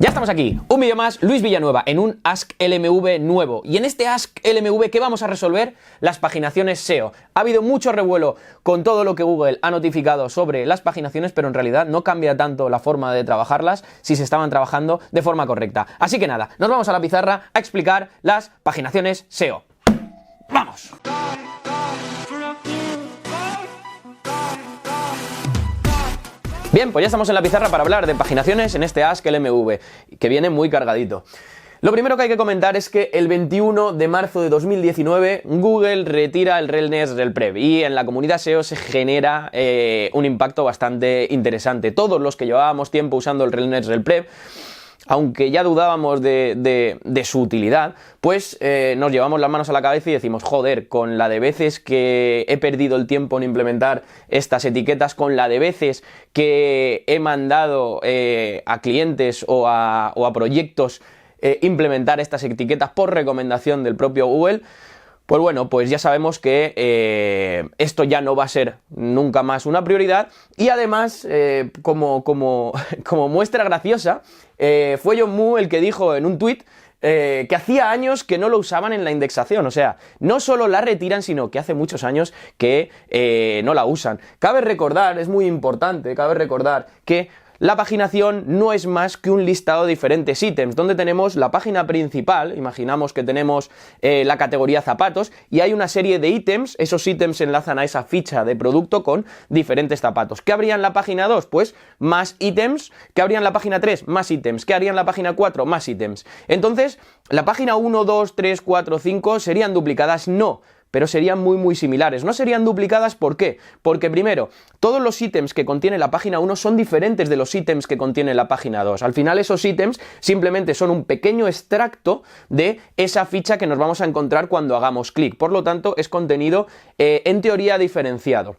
Ya estamos aquí, un vídeo más, Luis Villanueva, en un Ask LMV nuevo. Y en este Ask LMV, ¿qué vamos a resolver? Las paginaciones SEO. Ha habido mucho revuelo con todo lo que Google ha notificado sobre las paginaciones, pero en realidad no cambia tanto la forma de trabajarlas si se estaban trabajando de forma correcta. Así que nada, nos vamos a la pizarra a explicar las paginaciones SEO. ¡Vamos! Bien, pues ya estamos en la pizarra para hablar de paginaciones en este Ask LMV, que viene muy cargadito. Lo primero que hay que comentar es que el 21 de marzo de 2019 Google retira el Realness RelPrep y en la comunidad SEO se genera un impacto bastante interesante. Todos los que llevábamos tiempo usando el Realness RelPrep, aunque ya dudábamos de su utilidad, pues nos llevamos las manos a la cabeza y decimos, joder, con la de veces que he perdido el tiempo en implementar estas etiquetas, con la de veces que he mandado a clientes o a proyectos implementar estas etiquetas por recomendación del propio Google, pues bueno, pues ya sabemos que esto ya no va a ser nunca más una prioridad y además, como muestra graciosa, fue John Moo el que dijo en un tuit que hacía años que no lo usaban en la indexación, o sea, no solo la retiran, sino que hace muchos años que no la usan. Cabe recordar, es muy importante, cabe recordar que la paginación no es más que un listado de diferentes ítems, donde tenemos la página principal, imaginamos que tenemos la categoría zapatos, y hay una serie de ítems, esos ítems enlazan a esa ficha de producto con diferentes zapatos. ¿Qué habría en la página 2? Pues más ítems. ¿Qué habría en la página 3? Más ítems. ¿Qué haría en la página 4? Más ítems. Entonces, ¿la página 1, 2, 3, 4, 5 serían duplicadas? No, pero serían muy similares. No serían duplicadas, ¿por qué? Porque primero, todos los ítems que contiene la página 1 son diferentes de los ítems que contiene la página 2. Al final esos ítems simplemente son un pequeño extracto de esa ficha que nos vamos a encontrar cuando hagamos clic. Por lo tanto, es contenido en teoría diferenciado.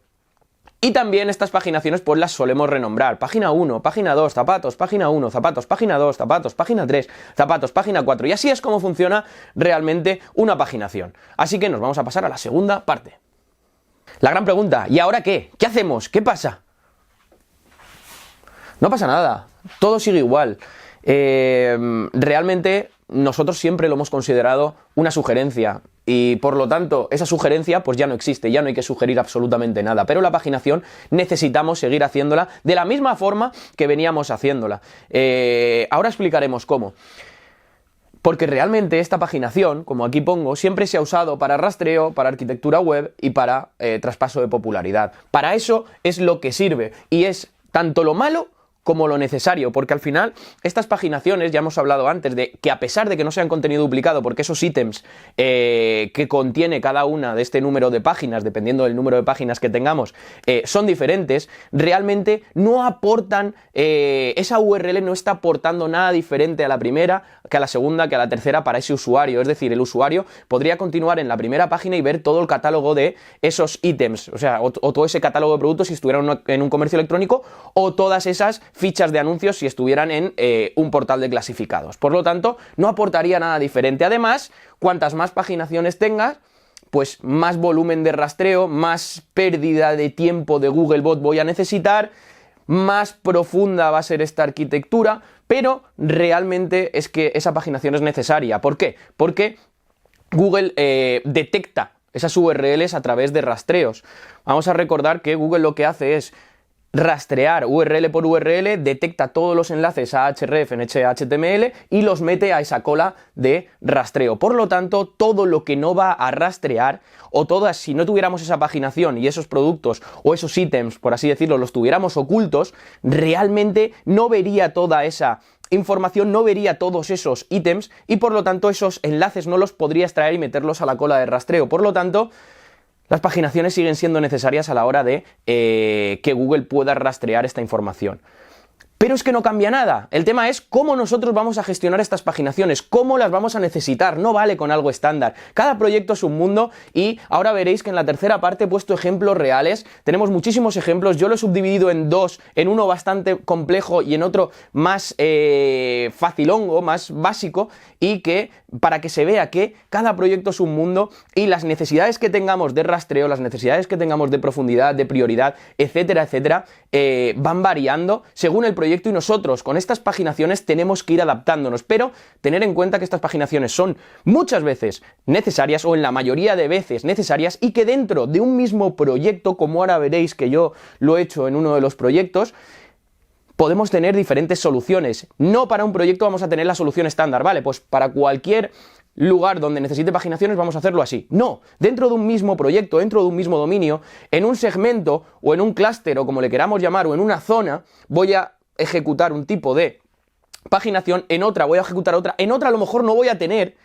Y también estas paginaciones pues las solemos renombrar. Página 1, página 2, zapatos, página 1, zapatos, página 2, zapatos, página 3, zapatos, página 4. Y así es como funciona realmente una paginación. Así que nos vamos a pasar a la segunda parte. La gran pregunta, ¿y ahora qué? ¿Qué hacemos? ¿Qué pasa? No pasa nada, todo sigue igual. Realmente nosotros siempre lo hemos considerado una sugerencia y por lo tanto esa sugerencia pues ya no existe, ya no hay que sugerir absolutamente nada, pero la paginación necesitamos seguir haciéndola de la misma forma que veníamos haciéndola. Ahora explicaremos cómo. Porque realmente esta paginación, como aquí pongo, siempre se ha usado para rastreo, para arquitectura web y para traspaso de popularidad. Para eso es lo que sirve y es tanto lo malo como lo necesario, porque al final estas paginaciones, ya hemos hablado antes de que a pesar de que no sean contenido duplicado, porque esos ítems que contiene cada una de este número de páginas, dependiendo del número de páginas que tengamos, son diferentes, realmente no aportan, esa URL no está aportando nada diferente a la primera, que a la segunda, que a la tercera para ese usuario. Es decir, el usuario podría continuar en la primera página y ver todo el catálogo de esos ítems, o sea, o todo ese catálogo de productos si estuviera en un comercio electrónico, o todas esas fichas de anuncios si estuvieran en un portal de clasificados. Por lo tanto, no aportaría nada diferente. Además, cuantas más paginaciones tengas, pues más volumen de rastreo, más pérdida de tiempo de Googlebot voy a necesitar, más profunda va a ser esta arquitectura, pero realmente es que esa paginación es necesaria. ¿Por qué? Porque Google detecta esas URLs a través de rastreos. Vamos a recordar que Google lo que hace es rastrear URL por URL, detecta todos los enlaces a href en HTML y los mete a esa cola de rastreo. Por lo tanto, todo lo que no va a rastrear, o todas, si no tuviéramos esa paginación y esos productos o esos ítems, por así decirlo, los tuviéramos ocultos, realmente no vería toda esa información, no vería todos esos ítems y por lo tanto esos enlaces no los podría extraer y meterlos a la cola de rastreo. Por lo tanto, las paginaciones siguen siendo necesarias a la hora de que Google pueda rastrear esta información. Pero es que no cambia nada. El tema es cómo nosotros vamos a gestionar estas paginaciones, cómo las vamos a necesitar. No vale con algo estándar. Cada proyecto es un mundo y ahora veréis que en la tercera parte he puesto ejemplos reales. Tenemos muchísimos ejemplos. Yo lo he subdividido en dos, en uno bastante complejo y en otro más facilongo, más básico y que para que se vea que cada proyecto es un mundo y las necesidades que tengamos de rastreo, las necesidades que tengamos de profundidad, de prioridad, etcétera, etcétera, van variando según el proyecto y nosotros con estas paginaciones tenemos que ir adaptándonos, pero tener en cuenta que estas paginaciones son muchas veces necesarias o en la mayoría de veces necesarias y que dentro de un mismo proyecto, como ahora veréis que yo lo he hecho en uno de los proyectos, podemos tener diferentes soluciones. No para un proyecto vamos a tener la solución estándar, ¿vale? Pues para cualquier lugar donde necesite paginaciones vamos a hacerlo así. No, dentro de un mismo proyecto, dentro de un mismo dominio, en un segmento o en un clúster o como le queramos llamar o en una zona, voy a ejecutar un tipo de paginación, en otra voy a ejecutar otra, en otra a lo mejor no voy a tener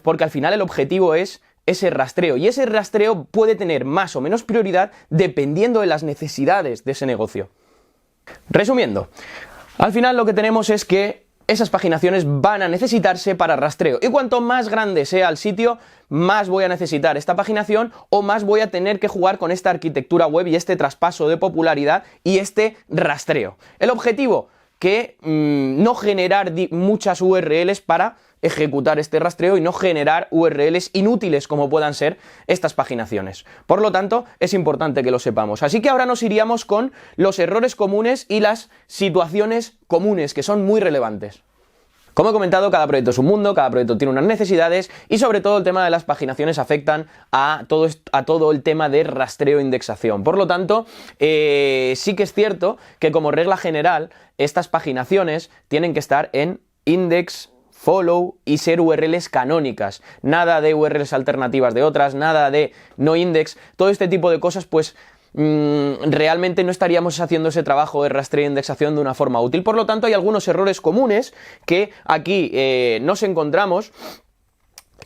porque al final el objetivo es ese rastreo y ese rastreo puede tener más o menos prioridad dependiendo de las necesidades de ese negocio. Resumiendo, al final lo que tenemos es que esas paginaciones van a necesitarse para rastreo y cuanto más grande sea el sitio, más voy a necesitar esta paginación o más voy a tener que jugar con esta arquitectura web y este traspaso de popularidad y este rastreo. El objetivo, que no generar muchas URLs para ejecutar este rastreo y no generar URLs inútiles como puedan ser estas paginaciones. Por lo tanto, es importante que lo sepamos. Así que ahora nos iríamos con los errores comunes y las situaciones comunes, que son muy relevantes. Como he comentado, cada proyecto es un mundo, cada proyecto tiene unas necesidades y sobre todo el tema de las paginaciones afectan a todo el tema de rastreo e indexación. Por lo tanto, sí que es cierto que como regla general, estas paginaciones tienen que estar en index, follow y ser URLs canónicas. Nada de URLs alternativas de otras, nada de no index, todo este tipo de cosas pues realmente no estaríamos haciendo ese trabajo de rastreo e indexación de una forma útil. Por lo tanto, hay algunos errores comunes que aquí nos encontramos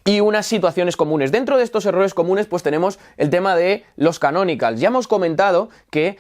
y unas situaciones comunes. Dentro de estos errores comunes pues tenemos el tema de los canonicals. Ya hemos comentado que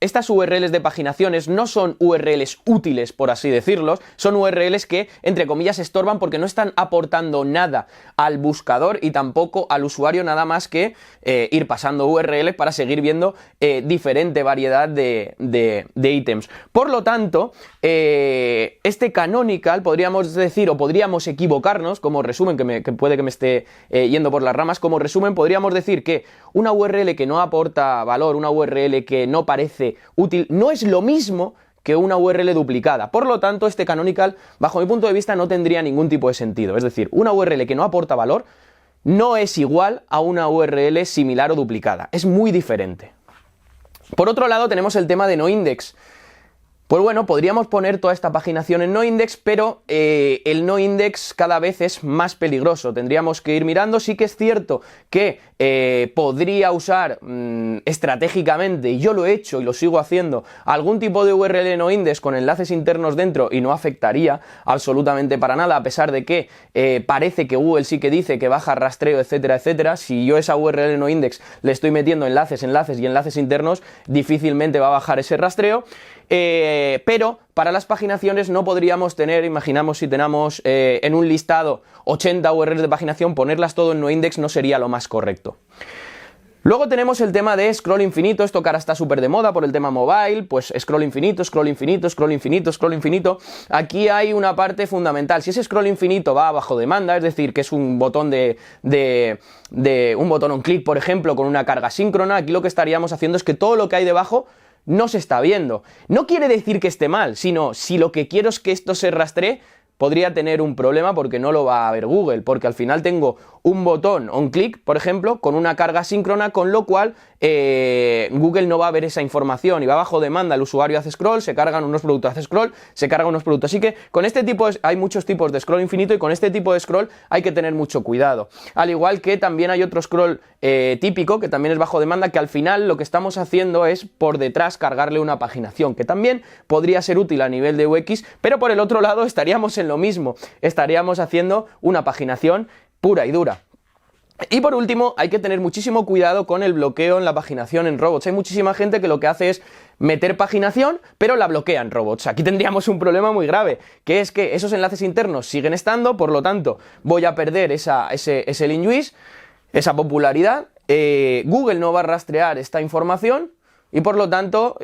estas URLs de paginaciones no son URLs útiles, por así decirlo, son URLs que, entre comillas, estorban porque no están aportando nada al buscador y tampoco al usuario, nada más que ir pasando URLs para seguir viendo diferente variedad de ítems. Por lo tanto, este canonical, podríamos decir, o podríamos equivocarnos, como resumen, que puede que me esté yendo por las ramas, como resumen podríamos decir que una URL que no aporta valor, una URL que no parece útil, no es lo mismo que una URL duplicada. Por lo tanto, este canonical, bajo mi punto de vista, no tendría ningún tipo de sentido. Es decir, una URL que no aporta valor no es igual a una URL similar o duplicada. Es muy diferente. Por otro lado, tenemos el tema de noindex. Pues bueno, podríamos poner toda esta paginación en noindex, pero el noindex cada vez es más peligroso. Tendríamos que ir mirando. Sí que es cierto que podría usar estratégicamente, y yo lo he hecho y lo sigo haciendo, algún tipo de URL noindex con enlaces internos dentro y no afectaría absolutamente para nada, a pesar de que parece que Google sí que dice que baja rastreo, etcétera, etcétera. Si yo esa URL noindex le estoy metiendo enlaces y enlaces internos, difícilmente va a bajar ese rastreo. Pero para las paginaciones no podríamos tener, imaginamos si tenemos en un listado 80 URLs de paginación, ponerlas todo en noindex no sería lo más correcto. Luego tenemos el tema de scroll infinito. Esto que ahora está súper de moda por el tema mobile, pues scroll infinito, scroll infinito, scroll infinito, scroll infinito. Aquí hay una parte fundamental. Si ese scroll infinito va bajo demanda, es decir, que es un botón un botón on click, por ejemplo, con una carga síncrona, aquí lo que estaríamos haciendo es que todo lo que hay debajo no se está viendo. No quiere decir que esté mal, sino si lo que quiero es que esto se rastree, podría tener un problema porque no lo va a ver Google, porque al final tengo un botón on click, por ejemplo, con una carga síncrona, con lo cual Google no va a ver esa información y va bajo demanda, el usuario hace scroll, se cargan unos productos, hace scroll, se cargan unos productos. Así que con este tipo hay muchos tipos de scroll infinito y con este tipo de scroll hay que tener mucho cuidado. Al igual que también hay otro scroll típico, que también es bajo demanda, que al final lo que estamos haciendo es por detrás cargarle una paginación, que también podría ser útil a nivel de UX, pero por el otro lado estaríamos en lo mismo, estaríamos haciendo una paginación pura y dura. Y por último, hay que tener muchísimo cuidado con el bloqueo en la paginación en robots. Hay muchísima gente que lo que hace es meter paginación, pero la bloquea en robots. Aquí tendríamos un problema muy grave, que es que esos enlaces internos siguen estando, por lo tanto, voy a perder ese link juice, esa popularidad. Google no va a rastrear esta información y por lo tanto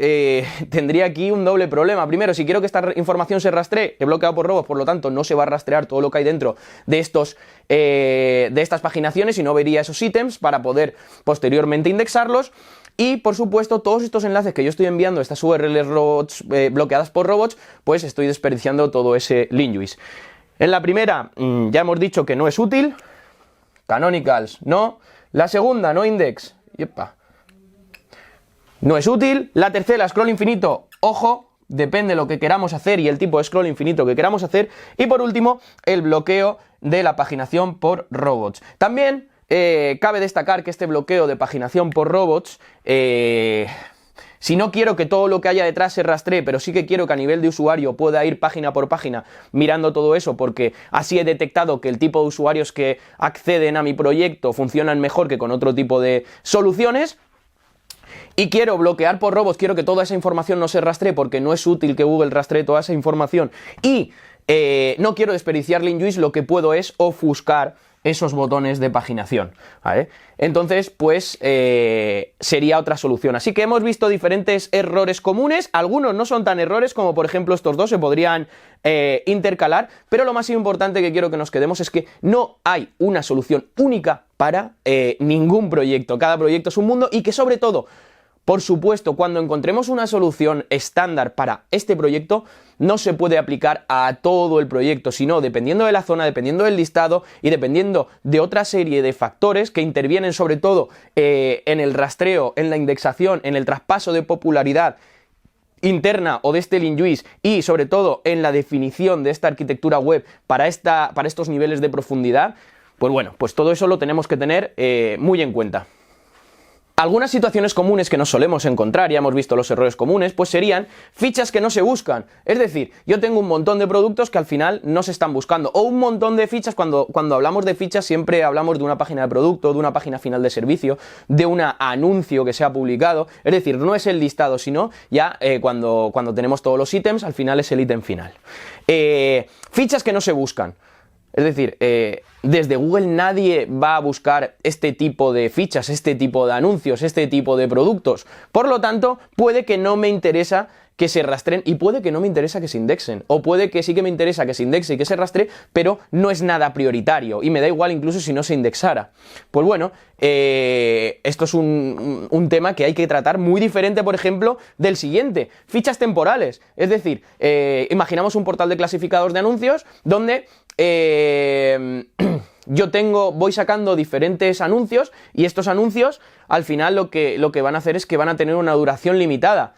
tendría aquí un doble problema. Primero, si quiero que esta información se rastree, he bloqueado por robots, por lo tanto no se va a rastrear todo lo que hay dentro de estas paginaciones y no vería esos ítems para poder posteriormente indexarlos. Y por supuesto, todos estos enlaces que yo estoy enviando, estas URLs robots bloqueadas por robots, pues estoy desperdiciando todo ese linjuice. En la primera ya hemos dicho que no es útil. Canonicals, no. La segunda, no index. Yepa. No es útil. La tercera, scroll infinito. Ojo, depende de lo que queramos hacer y el tipo de scroll infinito que queramos hacer. Y por último, el bloqueo de la paginación por robots. También cabe destacar que este bloqueo de paginación por robots, si no quiero que todo lo que haya detrás se rastree, pero sí que quiero que a nivel de usuario pueda ir página por página mirando todo eso, porque así he detectado que el tipo de usuarios que acceden a mi proyecto funcionan mejor que con otro tipo de soluciones, y quiero bloquear por robots, quiero que toda esa información no se rastree porque no es útil que Google rastree toda esa información, y no quiero desperdiciar linjuice, lo que puedo es ofuscar esos botones de paginación, ¿vale? Entonces, pues sería otra solución. Así que hemos visto diferentes errores comunes, algunos no son tan errores como por ejemplo estos dos se podrían intercalar, pero lo más importante que quiero que nos quedemos es que no hay una solución única para ningún proyecto, cada proyecto es un mundo y que sobre todo, por supuesto, cuando encontremos una solución estándar para este proyecto, no se puede aplicar a todo el proyecto, sino dependiendo de la zona, dependiendo del listado y dependiendo de otra serie de factores que intervienen sobre todo en el rastreo, en la indexación, en el traspaso de popularidad interna o de este linjuice y sobre todo en la definición de esta arquitectura web para estos niveles de profundidad, pues bueno, pues todo eso lo tenemos que tener muy en cuenta. Algunas situaciones comunes que nos solemos encontrar, ya hemos visto los errores comunes, pues serían fichas que no se buscan. Es decir, yo tengo un montón de productos que al final no se están buscando, o un montón de fichas, cuando hablamos de fichas siempre hablamos de una página de producto, de una página final de servicio, de un anuncio que se ha publicado, es decir, no es el listado, sino ya cuando tenemos todos los ítems, al final es el ítem final. Fichas que no se buscan. Es decir, desde Google nadie va a buscar este tipo de fichas, este tipo de anuncios, este tipo de productos. Por lo tanto, puede que no me interesa que se rastreen y puede que no me interesa que se indexen. O puede que sí que me interesa que se indexe y que se rastree, pero no es nada prioritario y me da igual incluso si no se indexara. Pues bueno, esto es un tema que hay que tratar muy diferente, por ejemplo, del siguiente. Fichas temporales. Es decir, imaginamos un portal de clasificados de anuncios donde yo voy sacando diferentes anuncios y estos anuncios al final lo que van a hacer es que van a tener una duración limitada.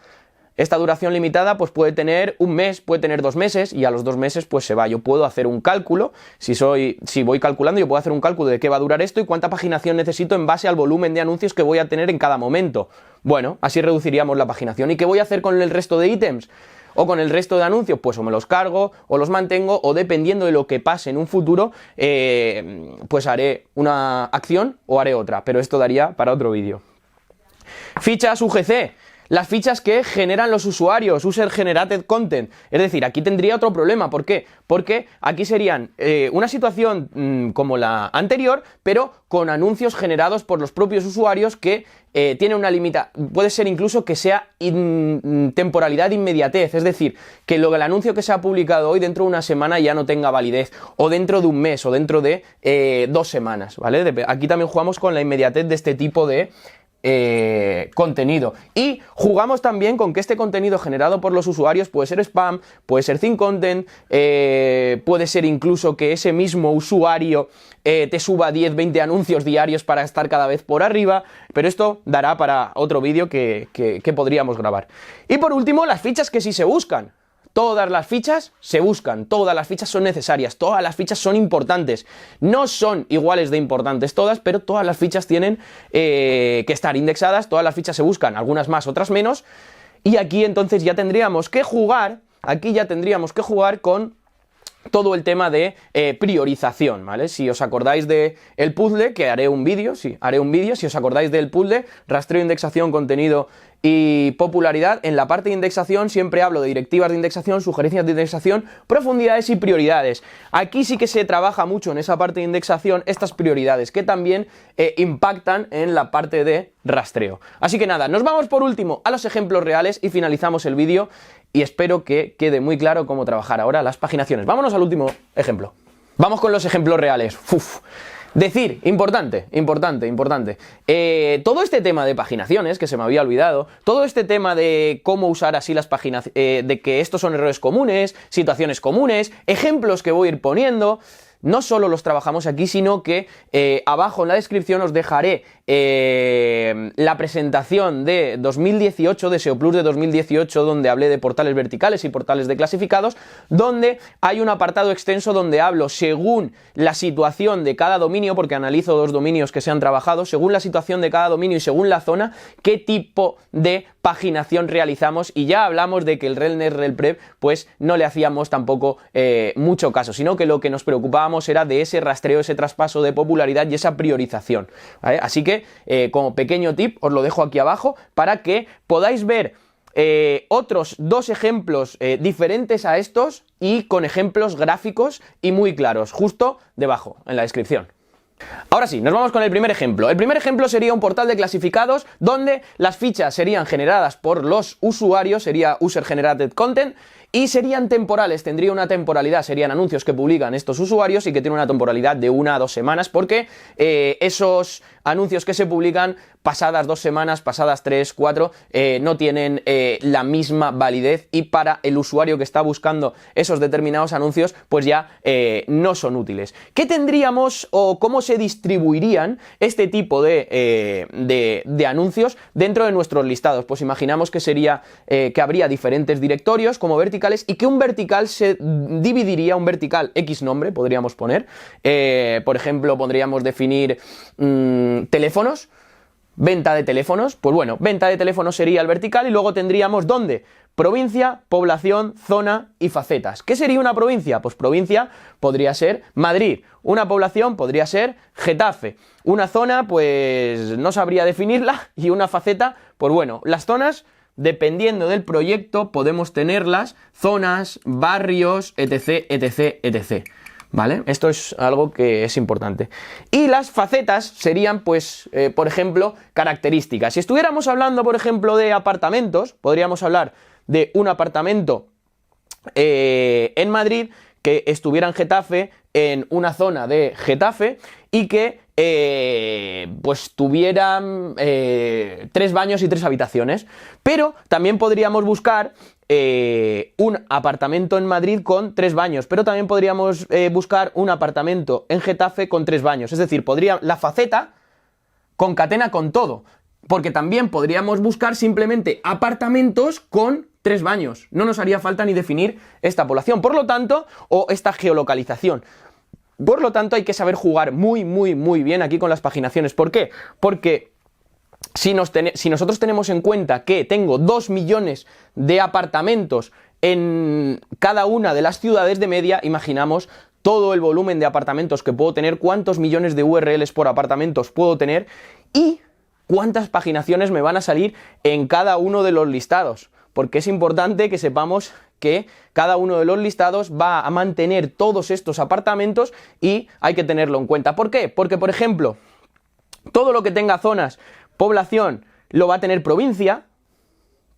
Esta duración limitada pues puede tener un mes, puede tener 2 meses y a los 2 meses pues se va. Yo puedo hacer un cálculo, si voy calculando yo puedo hacer un cálculo de qué va a durar esto y cuánta paginación necesito en base al volumen de anuncios que voy a tener en cada momento. Bueno, así reduciríamos la paginación. ¿Y qué voy a hacer con el resto de ítems? O con el resto de anuncios, pues o me los cargo o los mantengo o dependiendo de lo que pase en un futuro, pues haré una acción o haré otra, pero esto daría para otro vídeo. Fichas UGC. Las fichas que generan los usuarios, User Generated Content. Es decir, aquí tendría otro problema. ¿Por qué? Porque aquí serían una situación como la anterior, pero con anuncios generados por los propios usuarios que tiene una limitación. Puede ser incluso que sea temporalidad de inmediatez. Es decir, que el anuncio que se ha publicado hoy dentro de una semana ya no tenga validez. O dentro de un mes, o dentro de 2 semanas. ¿Vale? Aquí también jugamos con la inmediatez de este tipo de contenido y jugamos también con que este contenido generado por los usuarios puede ser spam, puede ser thin content, puede ser incluso que ese mismo usuario te suba 10-20 anuncios diarios para estar cada vez por arriba, pero esto dará para otro vídeo que podríamos grabar. Y por último, las fichas que sí se buscan. Todas las fichas se buscan, todas las fichas son necesarias, todas las fichas son importantes. No son iguales de importantes todas, pero todas las fichas tienen que estar indexadas, todas las fichas se buscan, algunas más, otras menos. Y aquí entonces ya tendríamos que jugar, con todo el tema de priorización, ¿vale? Si os acordáis del puzzle, que haré un vídeo, si os acordáis del puzzle, rastreo, indexación, contenido y popularidad, en la parte de indexación siempre hablo de directivas de indexación, sugerencias de indexación, profundidades y prioridades. Aquí sí que se trabaja mucho en esa parte de indexación estas prioridades que también impactan en la parte de rastreo. Así que nada, nos vamos por último a los ejemplos reales y finalizamos el vídeo y espero que quede muy claro cómo trabajar ahora las paginaciones. Vámonos al último ejemplo. Vamos con los ejemplos reales. Decir, importante. Todo este tema de paginaciones, que se me había olvidado, todo este tema de cómo usar así las páginas, de que estos son errores comunes, situaciones comunes, ejemplos que voy a ir poniendo, no solo los trabajamos aquí, sino que abajo en la descripción os dejaré la presentación de 2018, de SEO Plus de 2018, donde hablé de portales verticales y portales de clasificados, donde hay un apartado extenso donde hablo según la situación de cada dominio, porque analizo 2 dominios que se han trabajado, según la situación de cada dominio y según la zona, qué tipo de paginación realizamos, y ya hablamos de que el RelNet, RelPrep, pues no le hacíamos tampoco mucho caso, sino que lo que nos preocupábamos era de ese rastreo, ese traspaso de popularidad y esa priorización, ¿vale? Así que como pequeño tip os lo dejo aquí abajo para que podáis ver otros 2 ejemplos diferentes a estos y con ejemplos gráficos y muy claros, justo debajo en la descripción. Ahora sí, nos vamos con el primer ejemplo. El primer ejemplo sería un portal de clasificados donde las fichas serían generadas por los usuarios, sería User Generated Content, y serían temporales, tendría una temporalidad, serían anuncios que publican estos usuarios y que tienen una temporalidad de 1 a 2 semanas, porque esos anuncios que se publican pasadas 2 semanas, pasadas 3, 4, no tienen la misma validez, y para el usuario que está buscando esos determinados anuncios, pues ya no son útiles. ¿Qué tendríamos o cómo se distribuirían este tipo de anuncios dentro de nuestros listados? Pues imaginamos que sería que habría diferentes directorios como verticales, y que un vertical se dividiría, un vertical X nombre podríamos poner, por ejemplo podríamos definir teléfonos, venta de teléfonos, pues bueno, venta de teléfonos sería el vertical, y luego tendríamos ¿dónde? Provincia, población, zona y facetas. ¿Qué sería una provincia? Pues provincia podría ser Madrid, una población podría ser Getafe, una zona pues no sabría definirla, y una faceta, pues bueno, las zonas, dependiendo del proyecto, podemos tenerlas zonas, barrios, etc, etc, etc. ¿Vale? Esto es algo que es importante. Y las facetas serían, pues, por ejemplo, características. Si estuviéramos hablando, por ejemplo, de apartamentos, podríamos hablar de un apartamento en Madrid que estuviera en Getafe, en una zona de Getafe, y que pues tuvieran 3 baños y 3 habitaciones. Pero también podríamos buscar un apartamento en Madrid con 3 baños, pero también podríamos buscar un apartamento en Getafe con 3 baños. Es decir, la faceta concatena con todo, porque también podríamos buscar simplemente apartamentos con 3 baños. No nos haría falta ni definir esta población, por lo tanto, o esta geolocalización. Por lo tanto, hay que saber jugar muy bien aquí con las paginaciones. ¿Por qué? Porque si nosotros tenemos en cuenta que tengo 2 millones de apartamentos en cada una de las ciudades de media, imaginamos todo el volumen de apartamentos que puedo tener, cuántos millones de URLs por apartamentos puedo tener y cuántas paginaciones me van a salir en cada uno de los listados. Porque es importante que sepamos que cada uno de los listados va a mantener todos estos apartamentos y hay que tenerlo en cuenta. ¿Por qué? Porque, por ejemplo, todo lo que tenga zonas, población, lo va a tener provincia.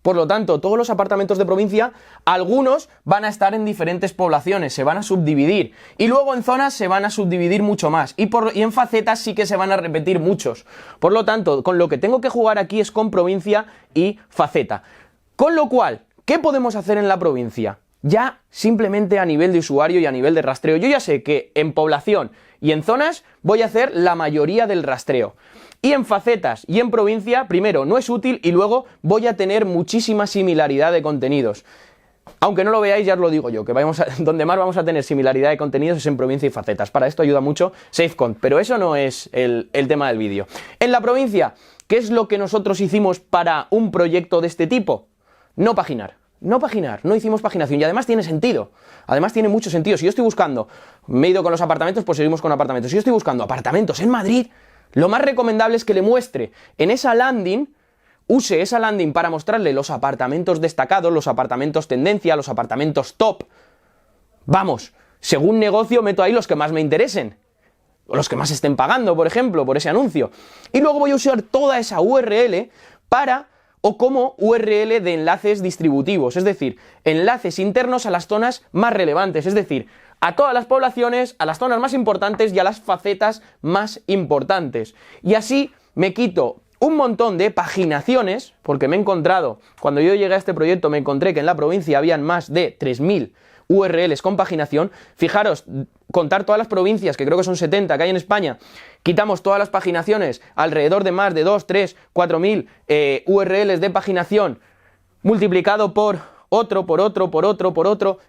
Por lo tanto, todos los apartamentos de provincia, algunos van a estar en diferentes poblaciones, se van a subdividir. Y luego en zonas se van a subdividir mucho más. Y en facetas sí que se van a repetir muchos. Por lo tanto, con lo que tengo que jugar aquí es con provincia y faceta. Con lo cual, ¿qué podemos hacer en la provincia? Ya simplemente a nivel de usuario y a nivel de rastreo. Yo ya sé que en población y en zonas voy a hacer la mayoría del rastreo. Y en facetas y en provincia, primero, no es útil, y luego voy a tener muchísima similaridad de contenidos. Aunque no lo veáis, ya os lo digo yo, que donde más vamos a tener similaridad de contenidos es en provincia y facetas. Para esto ayuda mucho SafeCont, pero eso no es el tema del vídeo. En la provincia, ¿qué es lo que nosotros hicimos para un proyecto de este tipo? No paginar, no hicimos paginación, y además tiene sentido, además tiene mucho sentido. Si yo estoy buscando, me he ido con los apartamentos, pues seguimos con apartamentos. Si yo estoy buscando apartamentos en Madrid, lo más recomendable es que le muestre en esa landing use esa landing para mostrarle los apartamentos destacados, los apartamentos tendencia, los apartamentos top. Vamos, según negocio meto ahí los que más me interesen, o los que más estén pagando, por ejemplo, por ese anuncio. Y luego voy a usar toda esa URL o como URL de enlaces distributivos, es decir, enlaces internos a las zonas más relevantes, es decir, a todas las poblaciones, a las zonas más importantes y a las facetas más importantes. Y así me quito un montón de paginaciones, porque me he encontrado, cuando yo llegué a este proyecto me encontré que en la provincia habían más de 3000 URLs con paginación. Fijaros, contar todas las provincias, que creo que son 70 que hay en España, quitamos todas las paginaciones, alrededor de más de 2, 3, 4000 URLs de paginación, multiplicado por otro,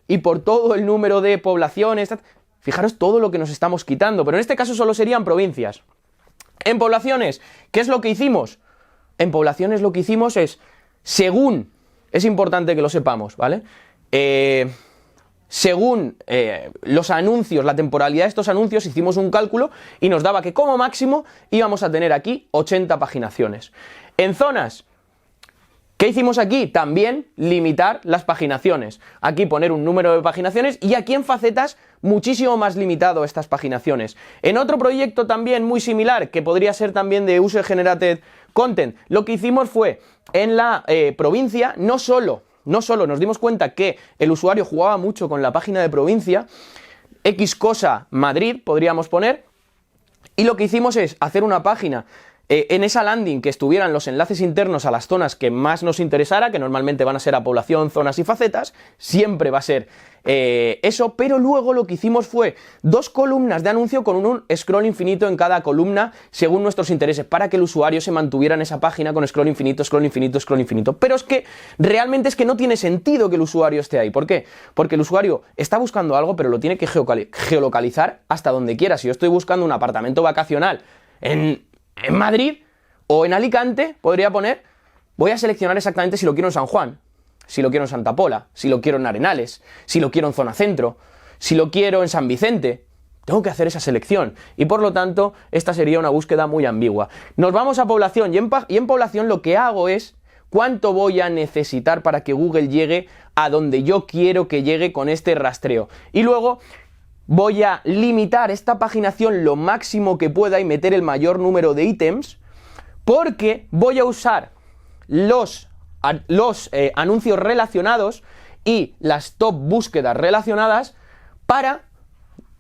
y por todo el número de poblaciones. Fijaros todo lo que nos estamos quitando, pero en este caso solo serían provincias. En poblaciones, ¿qué es lo que hicimos? En poblaciones lo que hicimos es, según, es importante que lo sepamos, ¿vale? Según los anuncios, la temporalidad de estos anuncios, hicimos un cálculo y nos daba que como máximo íbamos a tener aquí 80 paginaciones. En zonas, ¿qué hicimos aquí? También limitar las paginaciones. Aquí poner un número de paginaciones y aquí en facetas muchísimo más limitado estas paginaciones. En otro proyecto también muy similar, que podría ser también de User Generated Content, lo que hicimos fue en la provincia, no solo nos dimos cuenta que el usuario jugaba mucho con la página de provincia, X cosa Madrid podríamos poner, y lo que hicimos es hacer una página en esa landing que estuvieran los enlaces internos a las zonas que más nos interesara, que normalmente van a ser a población, zonas y facetas, siempre va a ser eso, pero luego lo que hicimos fue 2 columnas de anuncio con un scroll infinito en cada columna según nuestros intereses, para que el usuario se mantuviera en esa página con scroll infinito, scroll infinito, scroll infinito. Pero es que realmente no tiene sentido que el usuario esté ahí. ¿Por qué? Porque el usuario está buscando algo, pero lo tiene que geolocalizar hasta donde quiera. Si yo estoy buscando un apartamento vacacional en Madrid o en Alicante, podría poner, voy a seleccionar exactamente si lo quiero en San Juan, si lo quiero en Santa Pola, si lo quiero en Arenales, si lo quiero en Zona Centro, si lo quiero en San Vicente. Tengo que hacer esa selección y por lo tanto esta sería una búsqueda muy ambigua. Nos vamos a población y en población lo que hago es cuánto voy a necesitar para que Google llegue a donde yo quiero que llegue con este rastreo. Y luego voy a limitar esta paginación lo máximo que pueda y meter el mayor número de ítems, porque voy a usar los anuncios relacionados y las top búsquedas relacionadas para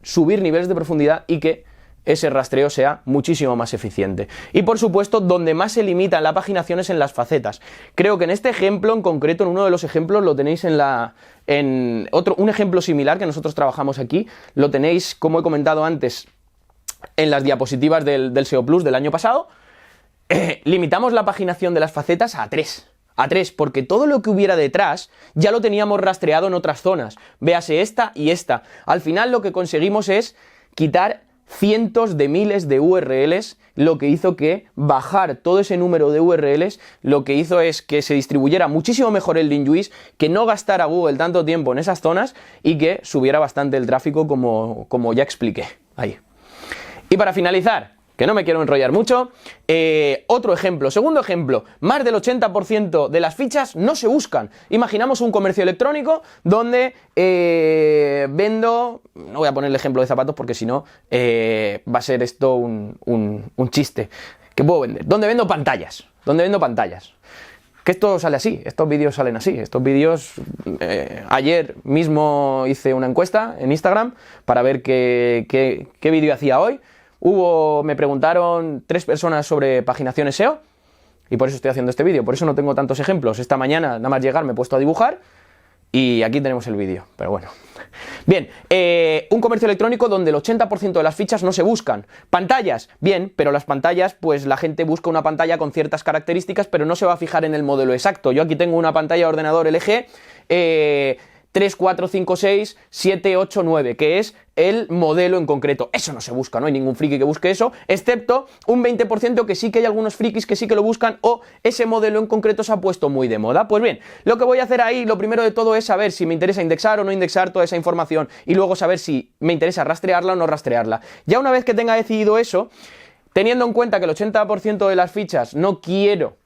subir niveles de profundidad y que ese rastreo sea muchísimo más eficiente. Y por supuesto, donde más se limita la paginación es en las facetas. Creo que en este ejemplo, en concreto, en uno de los ejemplos, lo tenéis un ejemplo similar que nosotros trabajamos aquí, lo tenéis, como he comentado antes, en las diapositivas del SEO Plus del año pasado. Limitamos la paginación de las facetas a 3, porque todo lo que hubiera detrás ya lo teníamos rastreado en otras zonas. Véase esta y esta. Al final lo que conseguimos es quitar cientos de miles de URLs, lo que hizo que bajar todo ese número de URLs, lo que hizo es que se distribuyera muchísimo mejor el link juice, que no gastara Google tanto tiempo en esas zonas y que subiera bastante el tráfico como ya expliqué ahí. Y para finalizar, que no me quiero enrollar mucho, otro ejemplo, segundo ejemplo, más del 80% de las fichas no se buscan. Imaginamos un comercio electrónico donde vendo, no voy a poner el ejemplo de zapatos porque si no va a ser esto un chiste. ¿Qué puedo vender? Donde vendo pantallas, que esto sale así, estos vídeos salen así, estos vídeos, ayer mismo hice una encuesta en Instagram para ver qué vídeo hacía hoy. Me preguntaron 3 personas sobre paginaciones SEO y por eso estoy haciendo este vídeo, por eso no tengo tantos ejemplos. Esta mañana, nada más llegar, me he puesto a dibujar y aquí tenemos el vídeo, pero bueno. Bien, un comercio electrónico donde el 80% de las fichas no se buscan. Pantallas, bien, pero las pantallas, pues la gente busca una pantalla con ciertas características, pero no se va a fijar en el modelo exacto. Yo aquí tengo una pantalla de ordenador LG, 3, 4, 5, 6, 7, 8, 9, que es el modelo en concreto. Eso no se busca, no hay ningún friki que busque eso, excepto un 20% que sí que hay algunos frikis que sí que lo buscan, o ese modelo en concreto se ha puesto muy de moda. Pues bien, lo que voy a hacer ahí, lo primero de todo es saber si me interesa indexar o no indexar toda esa información, y luego saber si me interesa rastrearla o no rastrearla. Ya una vez que tenga decidido eso, teniendo en cuenta que el 80% de las fichas no quiero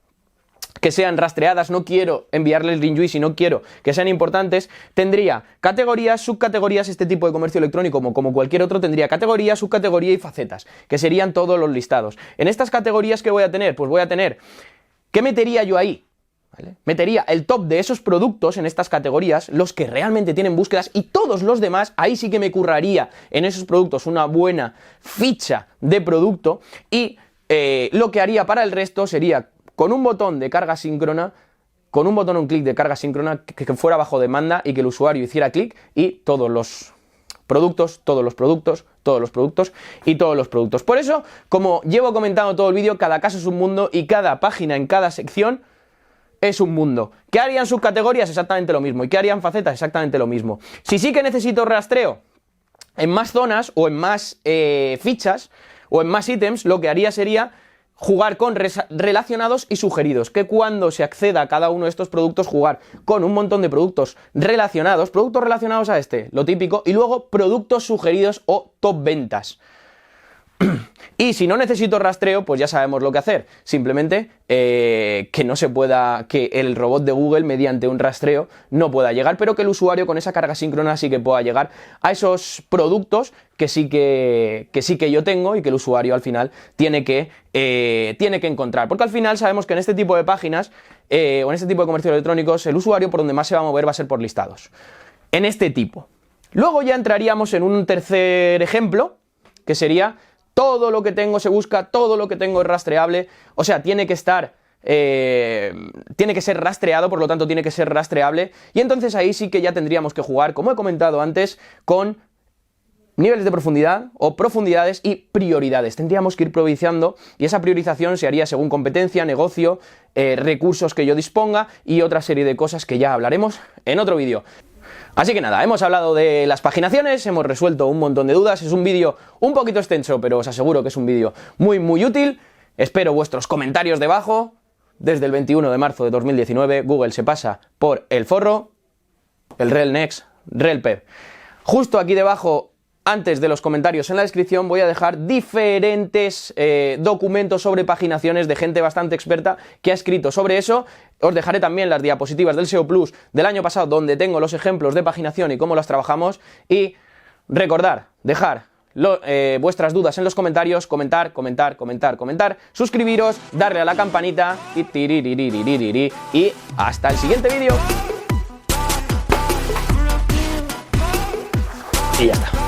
que sean rastreadas, no quiero enviarles link juice y no quiero que sean importantes, tendría categorías, subcategorías, este tipo de comercio electrónico como cualquier otro tendría categoría, subcategoría y facetas, que serían todos los listados. En estas categorías, ¿qué voy a tener? Pues voy a tener, ¿qué metería yo ahí? ¿Vale? Metería el top de esos productos en estas categorías, los que realmente tienen búsquedas, y todos los demás, ahí sí que me curraría en esos productos una buena ficha de producto, y lo que haría para el resto sería con un botón de carga síncrona, con un botón, un clic de carga síncrona que fuera bajo demanda y que el usuario hiciera clic y todos los productos, todos los productos, todos los productos y todos los productos. Por eso, como llevo comentando todo el vídeo, cada caso es un mundo y cada página en cada sección es un mundo. ¿Qué harían subcategorías? Exactamente lo mismo. ¿Y qué harían facetas? Exactamente lo mismo. Si sí que necesito rastreo en más zonas o en más fichas o en más ítems, lo que haría sería jugar con relacionados y sugeridos, que cuando se acceda a cada uno de estos productos, jugar con un montón de productos relacionados a este, lo típico, y luego productos sugeridos o top ventas. Y si no necesito rastreo, pues ya sabemos lo que hacer. Simplemente que no se pueda, que el robot de Google mediante un rastreo no pueda llegar, pero que el usuario con esa carga síncrona sí que pueda llegar a esos productos que sí que yo tengo y que el usuario al final tiene que encontrar. Porque al final sabemos que en este tipo de páginas o en este tipo de comercios electrónicos el usuario por donde más se va a mover va a ser por listados. En este tipo. Luego ya entraríamos en un tercer ejemplo, que sería todo lo que tengo se busca, todo lo que tengo es rastreable, o sea, tiene que estar, tiene que ser rastreado, por lo tanto tiene que ser rastreable, y entonces ahí sí que ya tendríamos que jugar, como he comentado antes, con niveles de profundidad o profundidades y prioridades. Tendríamos que ir priorizando y esa priorización se haría según competencia, negocio, recursos que yo disponga y otra serie de cosas que ya hablaremos en otro vídeo. Así que nada, hemos hablado de las paginaciones, hemos resuelto un montón de dudas, es un vídeo un poquito extenso, pero os aseguro que es un vídeo muy muy útil. Espero vuestros comentarios debajo. Desde el 21 de marzo de 2019 Google se pasa por el forro, el rel next, rel pep. Justo aquí debajo, antes de los comentarios en la descripción, voy a dejar diferentes documentos sobre paginaciones de gente bastante experta que ha escrito sobre eso. Os dejaré también las diapositivas del SEO Plus del año pasado, donde tengo los ejemplos de paginación y cómo las trabajamos. Y recordar, dejar vuestras dudas en los comentarios, comentar, suscribiros, darle a la campanita y hasta el siguiente vídeo. Y ya está.